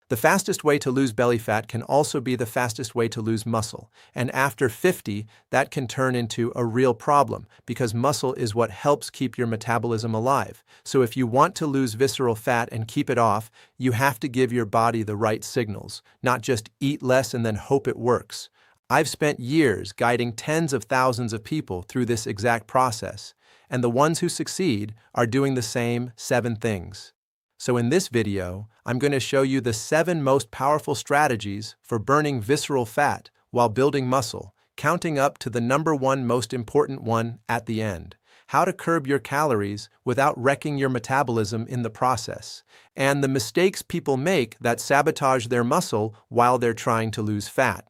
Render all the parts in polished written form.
The fastest way to lose belly fat can also be the fastest way to lose muscle, and after 50, that can turn into a real problem because muscle is what helps keep your metabolism alive. So if you want to lose visceral fat and keep it off, you have to give your body the right signals, not just eat less and then hope it works. I've spent years guiding tens of thousands of people through this exact process, and the ones who succeed are doing the same 7 things. So in this video, I'm going to show you the 7 most powerful strategies for burning visceral fat while building muscle, counting up to the number 1 most important one at the end. How to curb your calories without wrecking your metabolism in the process, and the mistakes people make that sabotage their muscle while they're trying to lose fat.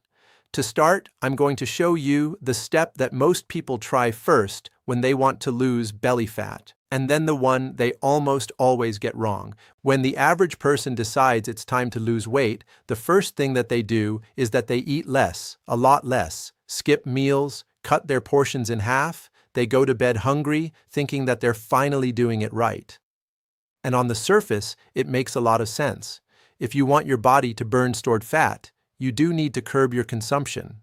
To start, I'm going to show you the step that most people try first when they want to lose belly fat, and then the one they almost always get wrong. When the average person decides it's time to lose weight, the first thing that they do is that they eat less, a lot less, skip meals, cut their portions in half, they go to bed hungry, thinking that they're finally doing it right. And on the surface, it makes a lot of sense. If you want your body to burn stored fat, you do need to curb your consumption.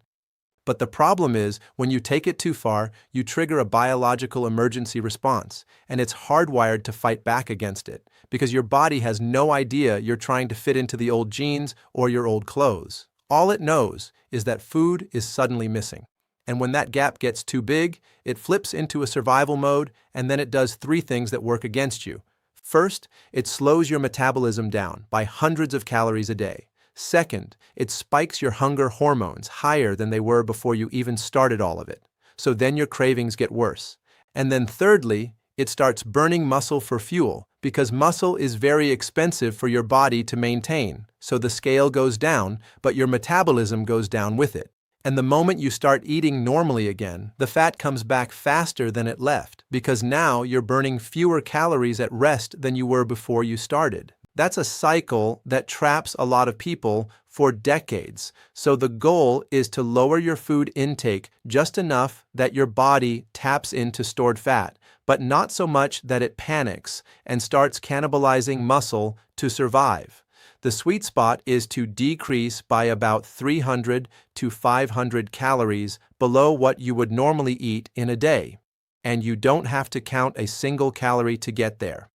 But the problem is, when you take it too far, you trigger a biological emergency response, and it's hardwired to fight back against it, because your body has no idea you're trying to fit into the old jeans or your old clothes. All it knows is that food is suddenly missing. And when that gap gets too big, it flips into a survival mode, and then it does 3 things that work against you. First, it slows your metabolism down by hundreds of calories a day. Second, it spikes your hunger hormones higher than they were before you even started all of it. So then your cravings get worse. And then thirdly, it starts burning muscle for fuel because muscle is very expensive for your body to maintain. So the scale goes down, but your metabolism goes down with it. And the moment you start eating normally again, the fat comes back faster than it left because now you're burning fewer calories at rest than you were before you started. That's a cycle that traps a lot of people for decades. So the goal is to lower your food intake just enough that your body taps into stored fat, but not so much that it panics and starts cannibalizing muscle to survive. The sweet spot is to decrease by about 300 to 500 calories below what you would normally eat in a day, and you don't have to count a single calorie to get there.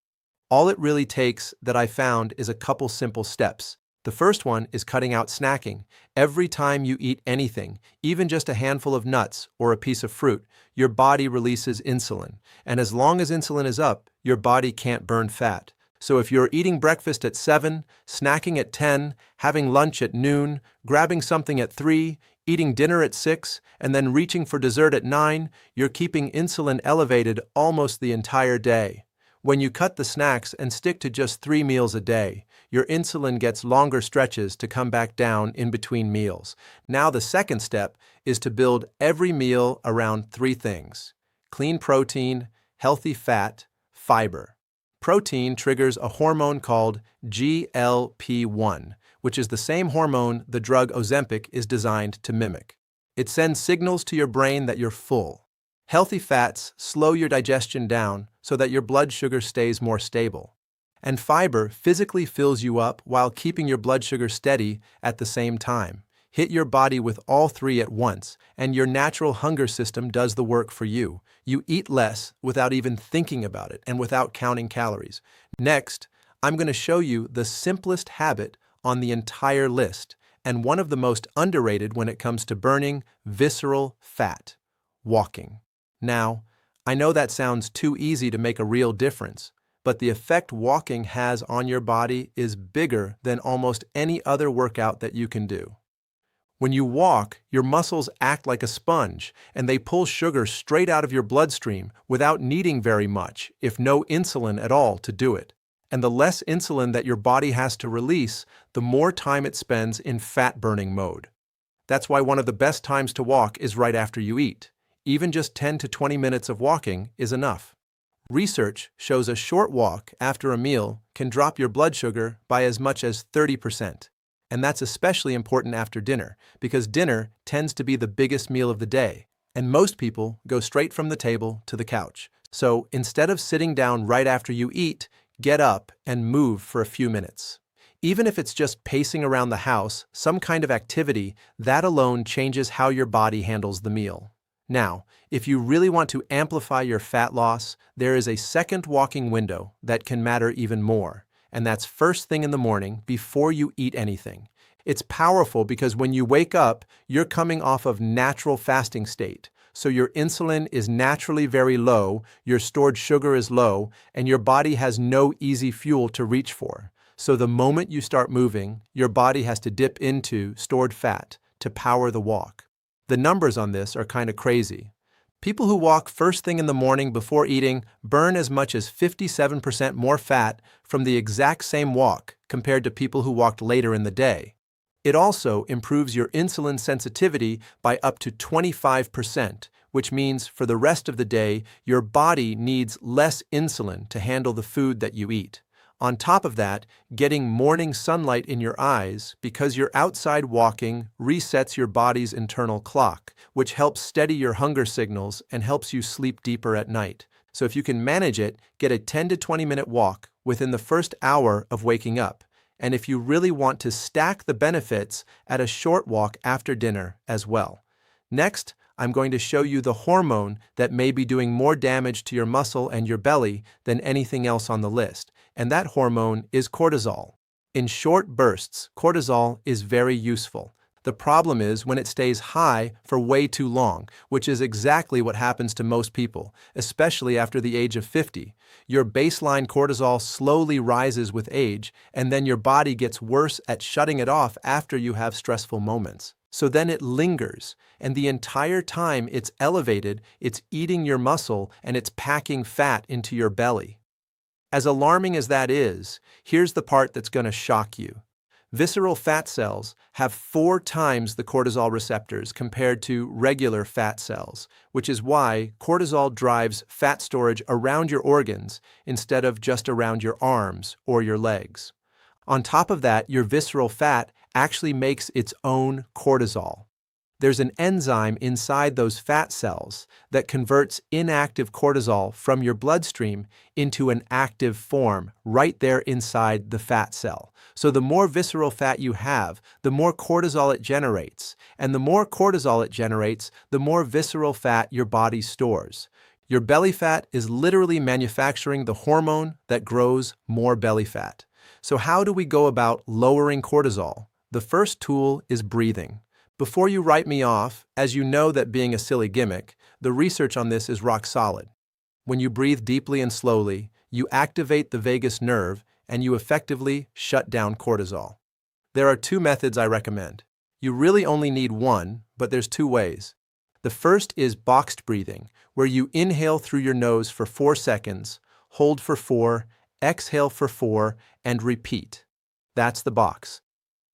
All it really takes that I found is a couple simple steps. The first one is cutting out snacking. Every time you eat anything, even just a handful of nuts or a piece of fruit, your body releases insulin. And as long as insulin is up, your body can't burn fat. So if you're eating breakfast at 7, snacking at 10, having lunch at noon, grabbing something at 3, eating dinner at 6, and then reaching for dessert at 9, you're keeping insulin elevated almost the entire day. When you cut the snacks and stick to just 3 meals a day, your insulin gets longer stretches to come back down in between meals. Now the second step is to build every meal around 3 things: clean protein, healthy fat, fiber. Protein triggers a hormone called GLP-1, which is the same hormone the drug Ozempic is designed to mimic. It sends signals to your brain that you're full. Healthy fats slow your digestion down so that your blood sugar stays more stable. And fiber physically fills you up while keeping your blood sugar steady at the same time. Hit your body with all 3 at once, and your natural hunger system does the work for you. You eat less without even thinking about it and without counting calories. Next, I'm going to show you the simplest habit on the entire list, and one of the most underrated when it comes to burning visceral fat: walking. Now, I know that sounds too easy to make a real difference, but the effect walking has on your body is bigger than almost any other workout that you can do. When you walk, your muscles act like a sponge, and they pull sugar straight out of your bloodstream without needing very much, if no insulin at all, to do it. And the less insulin that your body has to release, the more time it spends in fat-burning mode. That's why one of the best times to walk is right after you eat. Even just 10 to 20 minutes of walking is enough. Research shows a short walk after a meal can drop your blood sugar by as much as 30%. And that's especially important after dinner, because dinner tends to be the biggest meal of the day, and most people go straight from the table to the couch. So instead of sitting down right after you eat, get up and move for a few minutes. Even if it's just pacing around the house, some kind of activity, that alone changes how your body handles the meal. Now, if you really want to amplify your fat loss, there is a second walking window that can matter even more, and that's first thing in the morning before you eat anything. It's powerful because when you wake up, you're coming off of natural fasting state. So your insulin is naturally very low, your stored sugar is low, and your body has no easy fuel to reach for. So the moment you start moving, your body has to dip into stored fat to power the walk. The numbers on this are kind of crazy. People who walk first thing in the morning before eating burn as much as 57% more fat from the exact same walk compared to people who walked later in the day. It also improves your insulin sensitivity by up to 25%, which means for the rest of the day, your body needs less insulin to handle the food that you eat. On top of that, getting morning sunlight in your eyes because you're outside walking resets your body's internal clock, which helps steady your hunger signals and helps you sleep deeper at night. So if you can manage it, get a 10 to 20 minute walk within the first hour of waking up. And if you really want to stack the benefits, add a short walk after dinner as well. Next, I'm going to show you the hormone that may be doing more damage to your muscle and your belly than anything else on the list, and that hormone is cortisol. In short bursts, cortisol is very useful. The problem is when it stays high for way too long, which is exactly what happens to most people, especially after the age of 50. Your baseline cortisol slowly rises with age, and then your body gets worse at shutting it off after you have stressful moments. So then it lingers, and the entire time it's elevated, it's eating your muscle and it's packing fat into your belly. As alarming as that is, here's the part that's going to shock you. Visceral fat cells have 4 times the cortisol receptors compared to regular fat cells, which is why cortisol drives fat storage around your organs instead of just around your arms or your legs. On top of that, your visceral fat actually makes its own cortisol. There's an enzyme inside those fat cells that converts inactive cortisol from your bloodstream into an active form right there inside the fat cell. So the more visceral fat you have, the more cortisol it generates. And the more cortisol it generates, the more visceral fat your body stores. Your belly fat is literally manufacturing the hormone that grows more belly fat. So how do we go about lowering cortisol? The first tool is breathing. Before you write me off, as you know that being a silly gimmick, the research on this is rock solid. When you breathe deeply and slowly, you activate the vagus nerve and you effectively shut down cortisol. There are 2 methods I recommend. You really only need one, but there's 2 ways. The first is boxed breathing, where you inhale through your nose for 4 seconds, hold for 4, exhale for 4, and repeat. That's the box.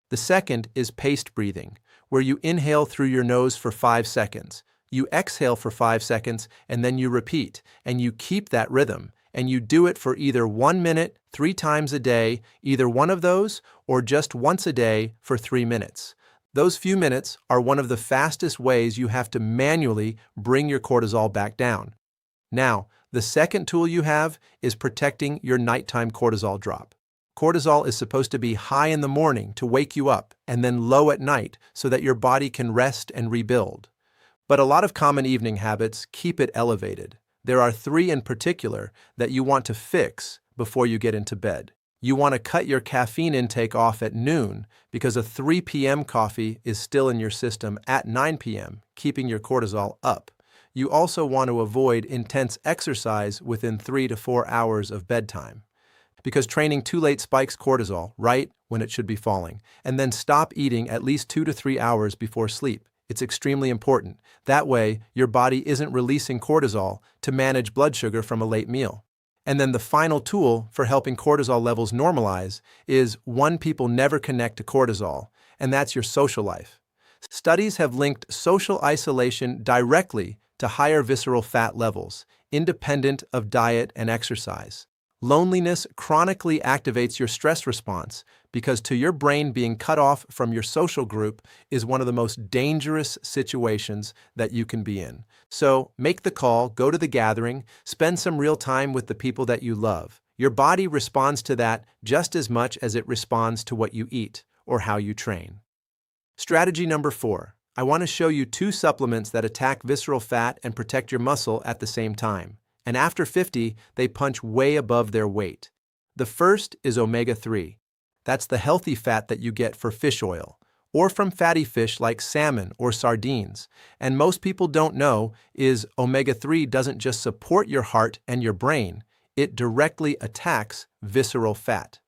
The second is paced breathing, where you inhale through your nose for 5 seconds, you exhale for 5 seconds, and then you repeat, and you keep that rhythm, and you do it for either 1 minute, 3 times a day, either one of those, or just once a day for 3 minutes. Those few minutes are one of the fastest ways you have to manually bring your cortisol back down. Now, the second tool you have is protecting your nighttime cortisol drop. Cortisol is supposed to be high in the morning to wake you up and then low at night so that your body can rest and rebuild. But a lot of common evening habits keep it elevated. There are 3 in particular that you want to fix before you get into bed. You want to cut your caffeine intake off at noon because a 3 p.m. coffee is still in your system at 9 p.m., keeping your cortisol up. You also want to avoid intense exercise within 3 to 4 hours of bedtime, because training too late spikes cortisol right when it should be falling, and then stop eating at least 2 to 3 hours before sleep. It's extremely important. That way, your body isn't releasing cortisol to manage blood sugar from a late meal. And then the final tool for helping cortisol levels normalize is one people never connect to cortisol, and that's your social life. Studies have linked social isolation directly to higher visceral fat levels, independent of diet and exercise. Loneliness chronically activates your stress response because to your brain, being cut off from your social group is one of the most dangerous situations that you can be in. So make the call, go to the gathering, spend some real time with the people that you love. Your body responds to that just as much as it responds to what you eat or how you train. Strategy number 4. I want to show you 2 supplements that attack visceral fat and protect your muscle at the same time. And after 50, they punch way above their weight. The first is omega-3. That's the healthy fat that you get for fish oil, or from fatty fish like salmon or sardines. And most people don't know is omega-3 doesn't just support your heart and your brain, it directly attacks visceral fat.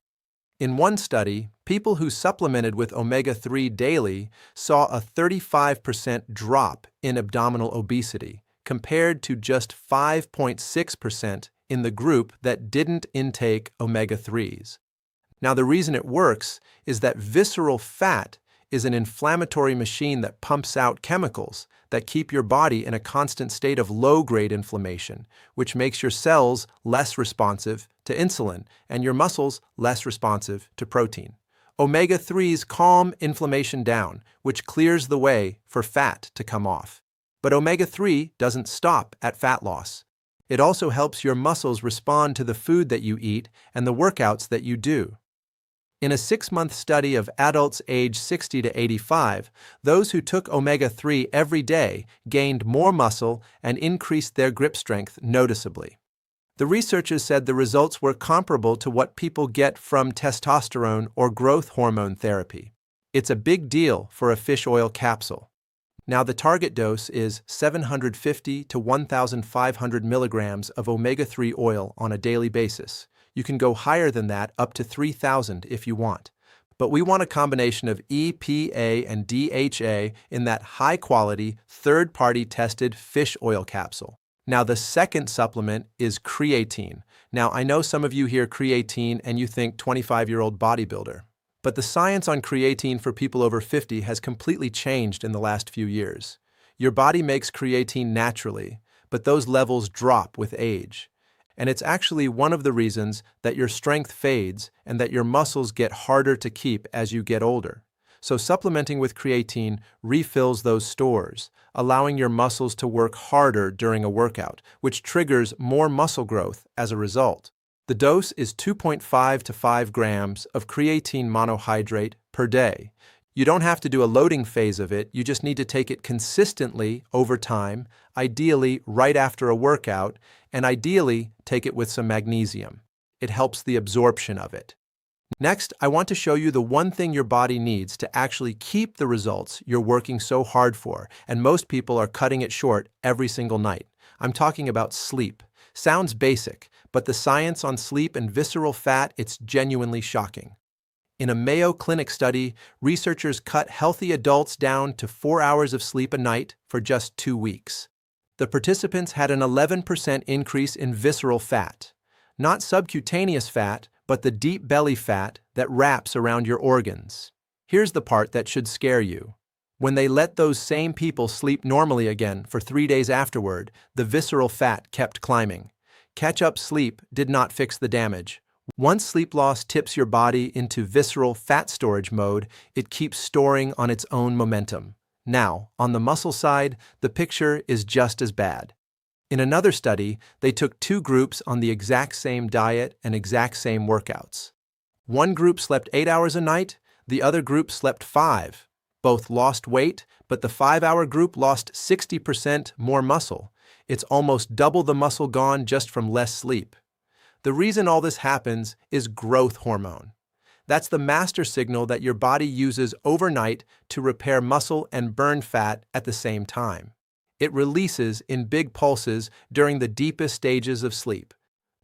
In one study, people who supplemented with omega-3 daily saw a 35% drop in abdominal obesity, compared to just 5.6% in the group that didn't intake omega-3s. Now, the reason it works is that visceral fat is an inflammatory machine that pumps out chemicals that keep your body in a constant state of low-grade inflammation, which makes your cells less responsive to insulin and your muscles less responsive to protein. Omega-3s calm inflammation down, which clears the way for fat to come off. But omega-3 doesn't stop at fat loss. It also helps your muscles respond to the food that you eat and the workouts that you do. In a 6-month study of adults aged 60 to 85, those who took omega-3 every day gained more muscle and increased their grip strength noticeably. The researchers said the results were comparable to what people get from testosterone or growth hormone therapy. It's a big deal for a fish oil capsule. Now, the target dose is 750 to 1,500 milligrams of omega-3 oil on a daily basis. You can go higher than that, up to 3,000 if you want. But we want a combination of EPA and DHA in that high-quality, third-party tested fish oil capsule. Now, the second supplement is creatine. Now, I know some of you hear creatine and you think 25-year-old bodybuilder. But the science on creatine for people over 50 has completely changed in the last few years. Your body makes creatine naturally, but those levels drop with age. And it's actually one of the reasons that your strength fades and that your muscles get harder to keep as you get older. So supplementing with creatine refills those stores, allowing your muscles to work harder during a workout, which triggers more muscle growth as a result. The dose is 2.5 to 5 grams of creatine monohydrate per day. You don't have to do a loading phase of it, you just need to take it consistently over time, ideally right after a workout, and ideally take it with some magnesium. It helps the absorption of it. Next, I want to show you the one thing your body needs to actually keep the results you're working so hard for, and most people are cutting it short every single night. I'm talking about sleep. Sounds basic, but the science on sleep and visceral fat, it's genuinely shocking. In a Mayo Clinic study, researchers cut healthy adults down to 4 hours of sleep a night for just 2 weeks. The participants had an 11% increase in visceral fat. Not subcutaneous fat, but the deep belly fat that wraps around your organs. Here's the part that should scare you. When they let those same people sleep normally again for 3 days afterward, the visceral fat kept climbing. Catch-up sleep did not fix the damage. Once sleep loss tips your body into visceral fat storage mode, it keeps storing on its own momentum. Now, on the muscle side, the picture is just as bad. In another study, they took 2 groups on the exact same diet and exact same workouts. One group slept 8 hours a night, the other group slept 5. Both lost weight, but the 5-hour group lost 60% more muscle. It's almost double the muscle gone just from less sleep. The reason all this happens is growth hormone. That's the master signal that your body uses overnight to repair muscle and burn fat at the same time. It releases in big pulses during the deepest stages of sleep.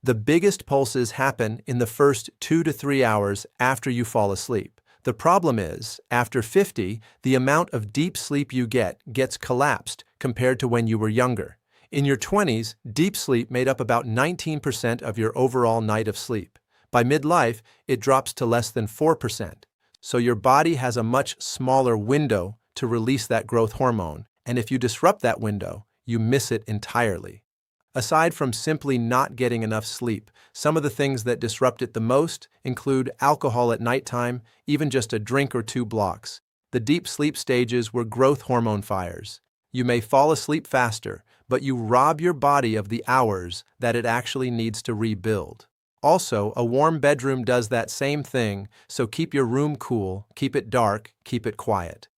The biggest pulses happen in the first 2 to 3 hours after you fall asleep. The problem is, after 50, the amount of deep sleep you get gets collapsed compared to when you were younger. In your 20s, deep sleep made up about 19% of your overall night of sleep. By midlife, it drops to less than 4%. So your body has a much smaller window to release that growth hormone, and if you disrupt that window, you miss it entirely. Aside from simply not getting enough sleep, some of the things that disrupt it the most include alcohol at nighttime, even just a drink or 2 blocks. The deep sleep stages were growth hormone fires. You may fall asleep faster, but you rob your body of the hours that it actually needs to rebuild. Also, a warm bedroom does that same thing, so keep your room cool, keep it dark, keep it quiet.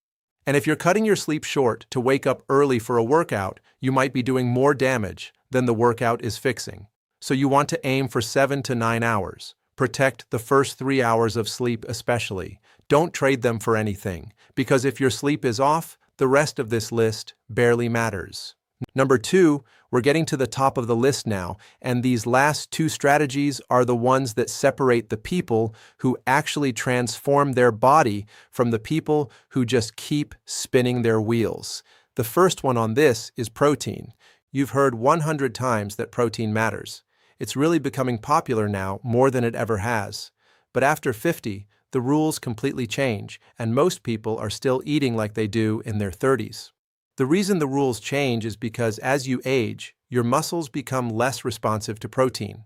And if you're cutting your sleep short to wake up early for a workout, you might be doing more damage than the workout is fixing. So you want to aim for 7 to 9 hours. Protect the first 3 hours of sleep especially. Don't trade them for anything, because if your sleep is off, the rest of this list barely matters. Number 2, we're getting to the top of the list now, and these last 2 strategies are the ones that separate the people who actually transform their body from the people who just keep spinning their wheels. The first one on this is protein. You've heard 100 times that protein matters. It's really becoming popular now more than it ever has. But after 50, the rules completely change, and most people are still eating like they do in their 30s. The reason the rules change is because as you age, your muscles become less responsive to protein.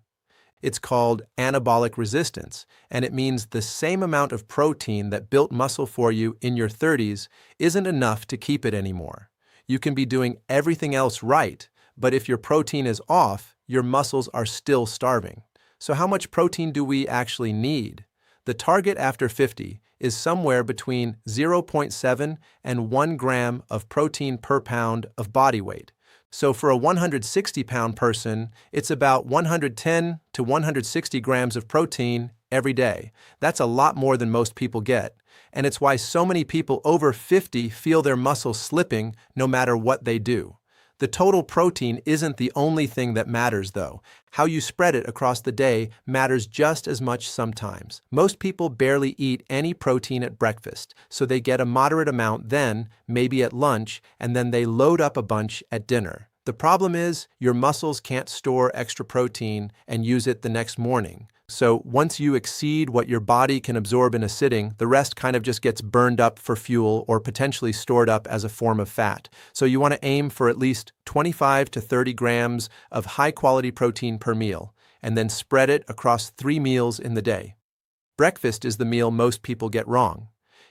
It's called anabolic resistance, and it means the same amount of protein that built muscle for you in your 30s isn't enough to keep it anymore. You can be doing everything else right, but if your protein is off, your muscles are still starving. So how much protein do we actually need? The target after 50 is somewhere between 0.7 and 1 gram of protein per pound of body weight. So for a 160-pound person, it's about 110 to 160 grams of protein every day. That's a lot more than most people get, and it's why so many people over 50 feel their muscles slipping no matter what they do. The total protein isn't the only thing that matters, though. How you spread it across the day matters just as much sometimes. Most people barely eat any protein at breakfast, so they get a moderate amount then, maybe at lunch, and then they load up a bunch at dinner. The problem is, your muscles can't store extra protein and use it the next morning. So once you exceed what your body can absorb in a sitting, the rest kind of just gets burned up for fuel or potentially stored up as a form of fat. So you want to aim for at least 25 to 30 grams of high-quality protein per meal, and then spread it across 3 meals in the day. Breakfast is the meal most people get wrong.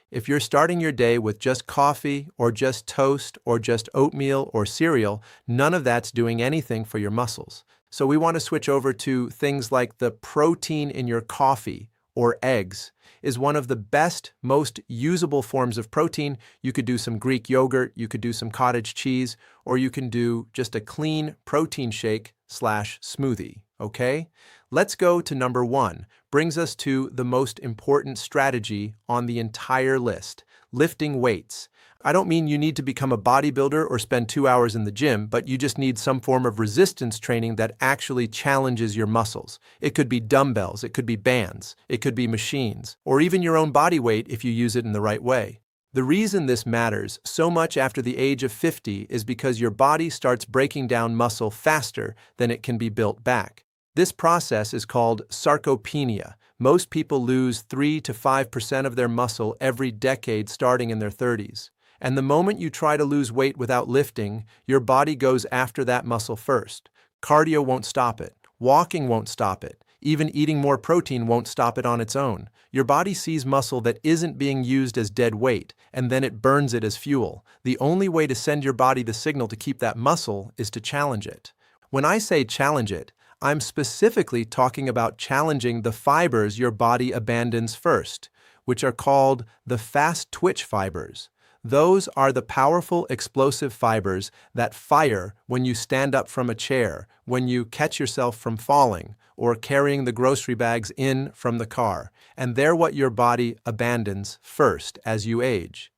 If you're starting your day with just coffee or just toast or just oatmeal or cereal, none of that's doing anything for your muscles. So we want to switch over to things like the protein in your coffee or eggs is one of the best, most usable forms of protein. You could do some Greek yogurt, you could do some cottage cheese, or you can do just a clean protein shake / smoothie, okay? Let's go to number 1, brings us to the most important strategy on the entire list, lifting weights. I don't mean you need to become a bodybuilder or spend 2 hours in the gym, but you just need some form of resistance training that actually challenges your muscles. It could be dumbbells, it could be bands, it could be machines, or even your own body weight if you use it in the right way. The reason this matters so much after the age of 50 is because your body starts breaking down muscle faster than it can be built back. This process is called sarcopenia. Most people lose 3 to 5% of their muscle every decade starting in their 30s. And the moment you try to lose weight without lifting, your body goes after that muscle first. Cardio won't stop it. Walking won't stop it. Even eating more protein won't stop it on its own. Your body sees muscle that isn't being used as dead weight, and then it burns it as fuel. The only way to send your body the signal to keep that muscle is to challenge it. When I say challenge it, I'm specifically talking about challenging the fibers your body abandons first, which are called the fast twitch fibers. Those are the powerful, explosive fibers that fire when you stand up from a chair, when you catch yourself from falling, or carrying the grocery bags in from the car, and they're what your body abandons first as you age.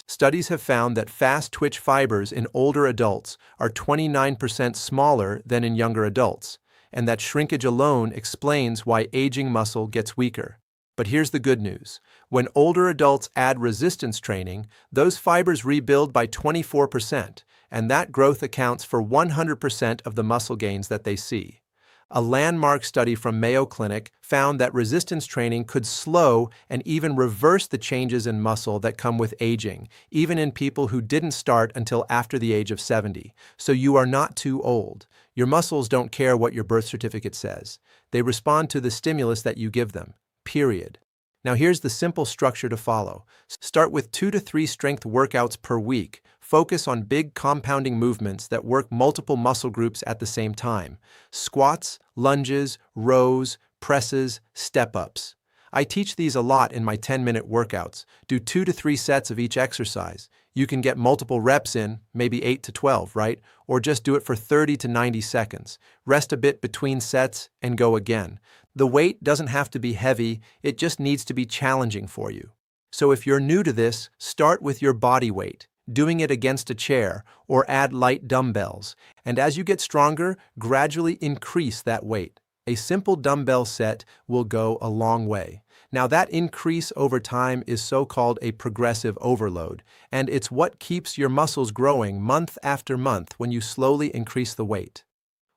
Studies have found that fast twitch fibers in older adults are 29% smaller than in younger adults, and that shrinkage alone explains why aging muscle gets weaker. But here's the good news. When older adults add resistance training, those fibers rebuild by 24%, and that growth accounts for 100% of the muscle gains that they see. A landmark study from Mayo Clinic found that resistance training could slow and even reverse the changes in muscle that come with aging, even in people who didn't start until after the age of 70. So you are not too old. Your muscles don't care what your birth certificate says. They respond to the stimulus that you give them. Period. Now here's the simple structure to follow. Start with 2 to 3 strength workouts per week. Focus on big compounding movements that work multiple muscle groups at the same time. Squats, lunges, rows, presses, step-ups. I teach these a lot in my 10-minute workouts. Do 2 to 3 sets of each exercise. You can get multiple reps in, maybe 8 to 12, right? Or just do it for 30 to 90 seconds. Rest a bit between sets and go again. The weight doesn't have to be heavy, it just needs to be challenging for you. So if you're new to this, start with your body weight, doing it against a chair, or add light dumbbells. And as you get stronger, gradually increase that weight. A simple dumbbell set will go a long way. Now that increase over time is so-called a progressive overload, and it's what keeps your muscles growing month after month when you slowly increase the weight.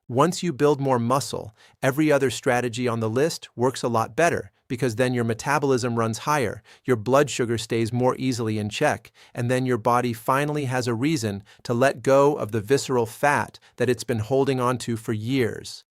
Once you build more muscle, every other strategy on the list works a lot better because then your metabolism runs higher, your blood sugar stays more easily in check, and then your body finally has a reason to let go of the visceral fat that it's been holding onto for years.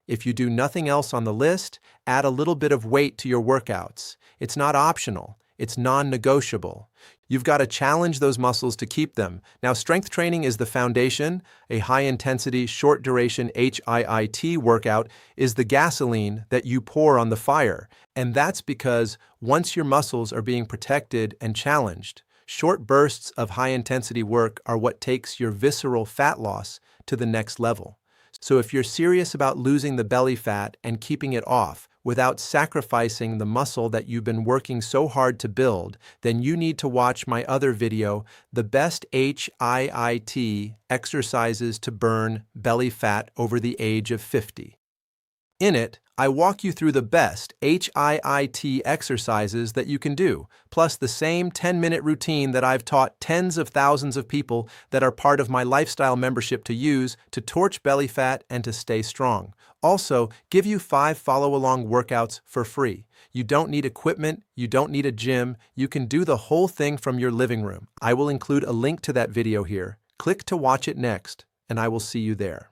If you do nothing else on the list, add a little bit of weight to your workouts. It's not optional, it's non-negotiable. You've got to challenge those muscles to keep them. Now, strength training is the foundation. A high-intensity, short-duration HIIT workout is the gasoline that you pour on the fire. And that's because once your muscles are being protected and challenged, short bursts of high-intensity work are what takes your visceral fat loss to the next level. So if you're serious about losing the belly fat and keeping it off without sacrificing the muscle that you've been working so hard to build, then you need to watch my other video, The Best HIIT Exercises to Burn Belly Fat Over the Age of 50. In it, I walk you through the best HIIT exercises that you can do, plus the same 10-minute routine that I've taught tens of thousands of people that are part of my lifestyle membership to use to torch belly fat and to stay strong. Also, give you 5 follow-along workouts for free. You don't need equipment, you don't need a gym, you can do the whole thing from your living room. I will include a link to that video here. Click to watch it next, and I will see you there.